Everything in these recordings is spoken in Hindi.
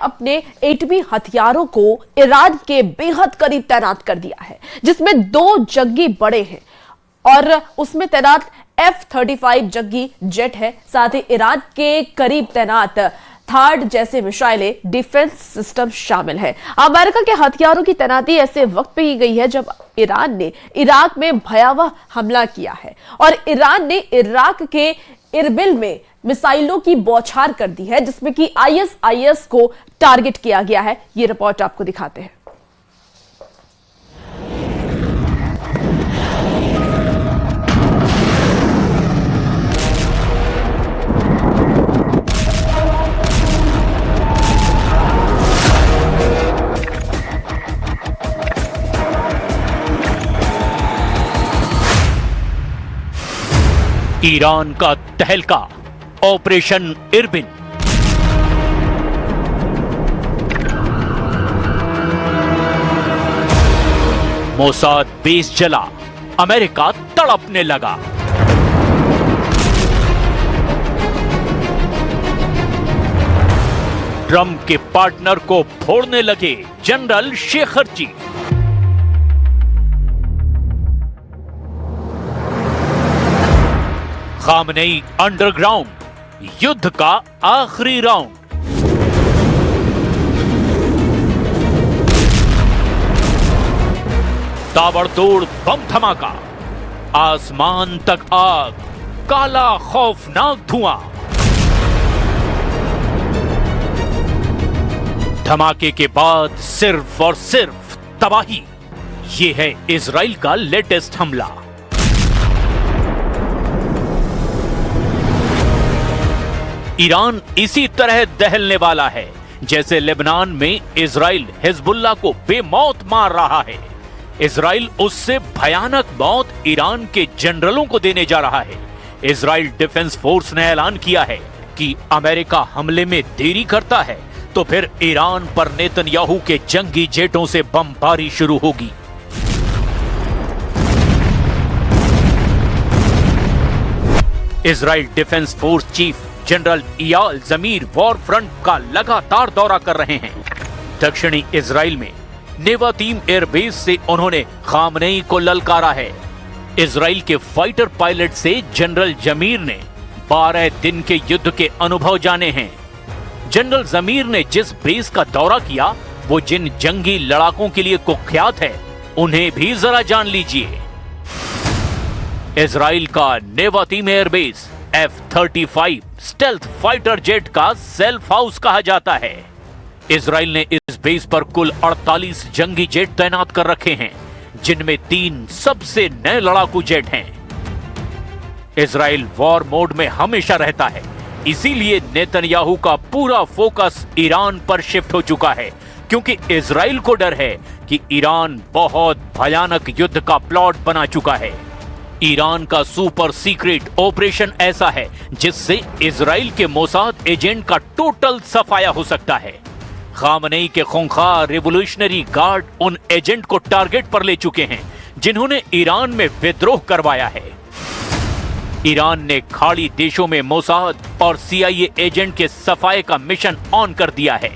अपने एटमी हथियारों को ईरान के बेहद करीब तैनात कर दिया है, जिसमें 2 जंगी बड़े हैं और उसमें तैनात F-35 जंगी जेट है। साथ ही ईरान के करीब तैनात थार्ड जैसे मिसाइलें डिफेंस सिस्टम शामिल है। अमेरिका के हथियारों की तैनाती ऐसे वक्त पे की गई है जब ईरान ने इराक में भयावह हमला किया है और ईरान ने इराक के इरबिल में मिसाइलों की बौछार कर दी है, जिसमें कि ISIS को टारगेट किया गया है। ये रिपोर्ट आपको दिखाते हैं। ईरान का तहलका, ऑपरेशन इरबिल। मोसाद बेस जला, अमेरिका तड़पने लगा। ट्रंप के पार्टनर को फोड़ने लगे जनरल शेखरजी। खामनेई अंडरग्राउंड, युद्ध का आखिरी राउंड। ताबड़तोड़ बम धमाका, आसमान तक आग, काला खौफनाक धुआं। धमाके के बाद सिर्फ और सिर्फ तबाही। यह है इजराइल का लेटेस्ट हमला। ईरान इसी तरह दहलने वाला है जैसे लेबनान में इजराइल हिजबुल्लाह को बेमौत मार रहा है। इजराइल उससे भयानक मौत ईरान के जनरलों को देने जा रहा है। इजराइल डिफेंस फोर्स ने ऐलान किया है कि अमेरिका हमले में देरी करता है तो फिर ईरान पर नेतन्याहू के जंगी जेटों से बमबारी शुरू होगी। Israel defence force chief general Eyal Zamir war front का लगातार दौरा कर रहे हैं। दक्षिणी इजराइल में नेवातीम एयरबेस से उन्होंने खामनेई को ललकारा है। इजराइल के फाइटर पायलट से जनरल जमीर ने 12 दिन के युद्ध के अनुभव जाने हैं। जनरल जमीर ने जिस बेस का दौरा किया वो जिन जंगी लड़ाकों के लिए कुख्यात है, उन्हें भी जरा जान लीजिए। इजराइल का Nevatim airbase F-35 stealth fighter jet का सेल्फ हाउस कहा जाता है। इजराइल ने इस बेस पर कुल 48 जंगी जेट तैनात कर रखे हैं, जिनमें 3 सबसे नए लड़ाकू जेट हैं। इजराइल वॉर मोड में हमेशा रहता है, इसीलिए नेतन्याहू का पूरा फोकस ईरान पर शिफ्ट हो चुका है, क्योंकि इजराइल को डर है कि ईरान बहुत भयानक युद्ध का प्लॉट बना चुका है। ईरान का सुपर सीक्रेट ऑपरेशन ऐसा है जिससे इजराइल के मोसाद एजेंट का टोटल सफाया हो सकता है। खामनेई के खूंखार रिवॉल्यूशनरी गार्ड उन एजेंट को टारगेट पर ले चुके हैं जिन्होंने ईरान में विद्रोह करवाया है। ईरान ने खाड़ी देशों में मोसाद और CIA एजेंट के सफाये का मिशन ऑन कर दिया है।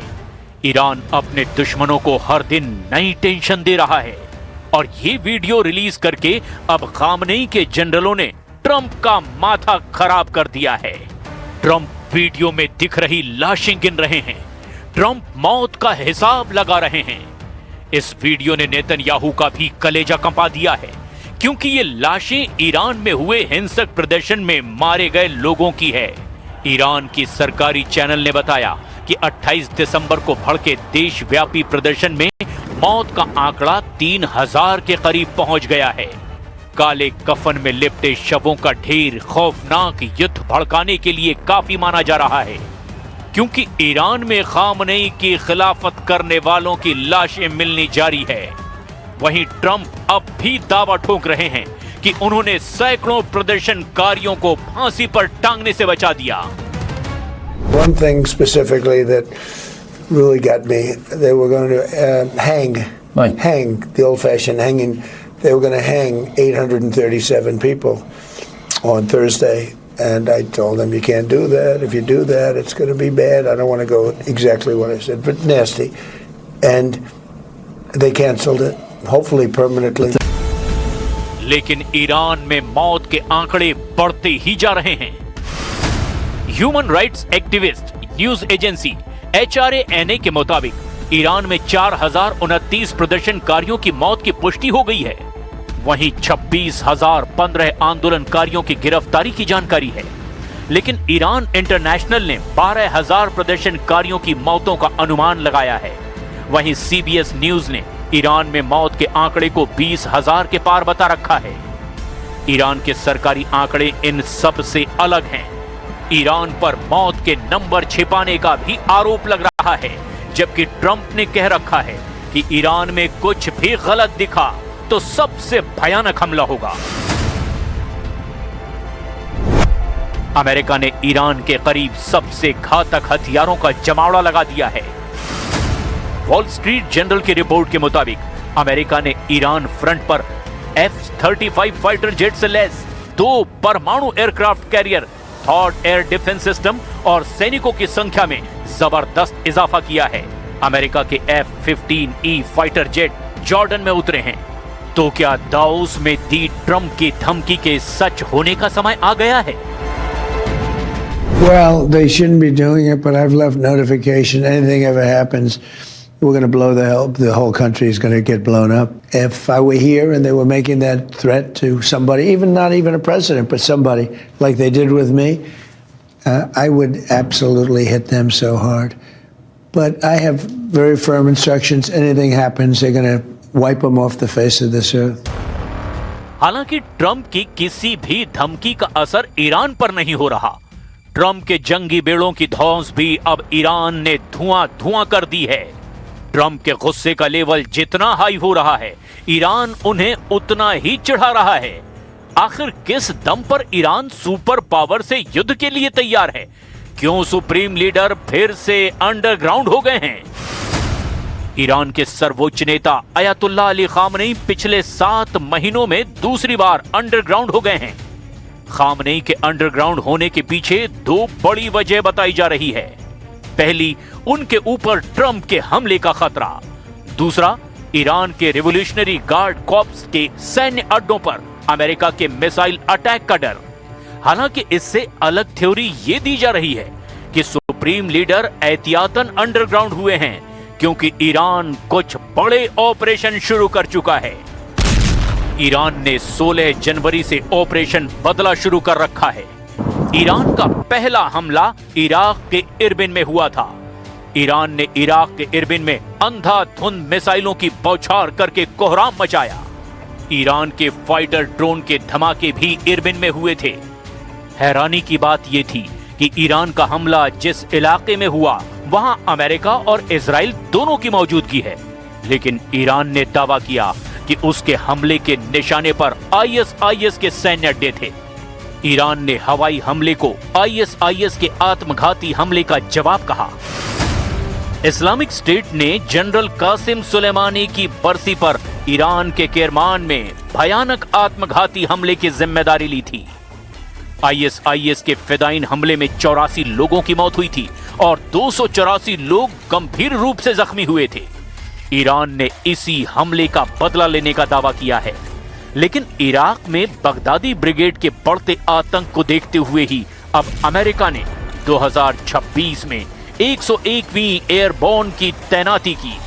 ईरान अपने दुश्मनों को हर दिन नई टेंशन दे रहा है और ये वीडियो रिलीज करके अब खामनेई के जनरलों ने ट्रंप का माथा खराब कर दिया है। ट्रंप वीडियो में दिख रही लाशें गिन रहे हैं। ट्रंप मौत का हिसाब लगा रहे हैं। इस वीडियो ने नेतन्याहू का भी कलेजा कंपा दिया है, क्योंकि ये लाशें ईरान में हुए हिंसक प्रदर्शन में मारे गए लोगों की है। ईरान की सरकारी चैनल ने बताया कि 28 दिसंबर को भड़के देशव्यापी प्रदर्शन में मौत का आंकड़ा 3000 के करीब पहुंच गया है। काले कफन में लिपटे शवों का ढेर खौफनाक युद्ध भड़काने के लिए काफी माना जा रहा है, क्योंकि ईरान में खामनेई की खिलाफत करने वालों की लाशें मिलनी जारी है। वहीं ट्रंप अब भी दावा ठोक रहे हैं कि उन्होंने सैकड़ों प्रदर्शनकारियों को फांसी पर टांगने से बचा दिया। One thing specifically that really got me, they were going to hang the old-fashioned hanging. They were going to hang 837 people on Thursday, And I told them, you can't do that. If you do that, it's going to be bad. I don't want to go exactly what I said, but nasty. And they canceled it, hopefully permanently. लेकिन ईरान में मौत के आंकड़े बढ़ते ही जा रहे हैं। Human rights activist news agency HRANA के मुताबिक ईरान में 4029 प्रदर्शनकारियों की मौत की पुष्टि हो गई है। वहीं 26,015 आंदोलनकारियों की गिरफ्तारी की जानकारी है। लेकिन ईरान इंटरनेशनल ने 12,000 प्रदर्शनकारियों की मौतों का अनुमान लगाया है। वहीं CBS न्यूज ने ईरान में मौत के आंकड़े को 20,000 के पार बता रखा है। ईरान के सरकारी आंकड़े इन सब से अलग हैं। ईरान पर मौत के नंबर छिपाने का भी आरोप लग रहा है, जबकि ट्रंप ने कह रखा है कि ईरान में कुछ भी गलत दिखा तो सबसे भयानक हमला होगा। अमेरिका ने ईरान के करीब सबसे घातक हथियारों का जमावड़ा लगा दिया है। वॉल स्ट्रीट जर्नल की रिपोर्ट के मुताबिक अमेरिका ने ईरान फ्रंट पर F-35 फाइटर जेट से लैस 2 परमाणु aircraft carrier, thought air defence system और सैनिकों की संख्या में जबरदस्त इजाफा किया है। अमेरिका के F-15E फाइटर जेट जॉर्डन में उतरे हैं। तो क्या दावोस में दी ट्रंप की धमकी के सच होने का समय आ गया है? Well, they shouldn't be doing it, but I've left notification. Anything ever happens, we're going to blow the whole country is going to get blown up. If I were here and they were making that threat to somebody, even not even a president, but somebody like they did with me, I would absolutely hit them so hard. But I have very firm instructions. Anything happens, they're going to wipe them off the face of this earth. हालांकि ट्रंप की किसी भी धमकी का असर ईरान पर नहीं हो रहा। ट्रंप के जंगी बेड़ों की धौंस भी अब ईरान ने धुआं कर दी है। ट्रंप के गुस्से का लेवल जितना हाई हो रहा है, ईरान उन्हें उतना ही चिढ़ा रहा है। आखिर किस दम पर ईरान सुपर पावर से युद्ध के लिए तैयार है? क्यों सुप्रीम लीडर फिर से अंडरग्राउंड हो गए हैं? ईरान के सर्वोच्च नेता अयातुल्लाह अली खामनेई पिछले 7 महीनों में दूसरी बार अंडरग्राउंड हो गए हैं। खामनेई के अंडरग्राउंड होने के पीछे 2 बड़ी वजह बताई जा रही है। पहली, उनके ऊपर ट्रंप के हमले का खतरा। दूसरा, ईरान के रिवोल्यूशनरी गार्ड कॉर्प्स के सैन्य अड्डों पर अमेरिका के मिसाइल अटैक का डर। हालांकि इससे अलग थ्योरी ये दी जा रही है कि सुप्रीम लीडर एहतियातन अंडरग्राउंड हुए हैं क्योंकि ईरान कुछ बड़े ऑपरेशन शुरू कर चुका है। ईरान ने 16 जनवरी से ऑपरेशन बदला शुरू कर रखा है। ईरान का पहला हमला इराक के इरबिन में हुआ था। ईरान ने इराक के इरबिन में अंधाधुंध मिसाइलों की बौछार करके कोहराम मचाया। ईरान के फाइटर ड्रोन के धमाके भी इरबिन में हुए थे। हैरानी की बात यह थी कि ईरान का हमला जिस इलाके में हुआ वहां अमेरिका और इजराइल दोनों की मौजूदगी है, लेकिन ईरान ने दावा किया कि उसके हमले के निशाने पर ISIS के सैन्य अड्डे थे। ईरान ने हवाई हमले को ISIS के आत्मघाती हमले का जवाब कहा। इस्लामिक स्टेट ने जनरल कासिम सुलेमानी की बरसी पर ईरान के केरमान में भयानक आत्मघाती हमले की जिम्मेदारी ली थी। ISIS के फिदाइन हमले में 84 लोगों की मौत हुई थी और 284 लोग गंभीर रूप से जख्मी हुए थे। ईरान ने इसी हमले का बदला लेने का दावा किया है, लेकिन इराक में बगदादी ब्रिगेड के बढ़ते आतंक को देखते हुए ही अब अमेरिका ने 2026 में 101वीं एयरबोर्न की तैनाती की।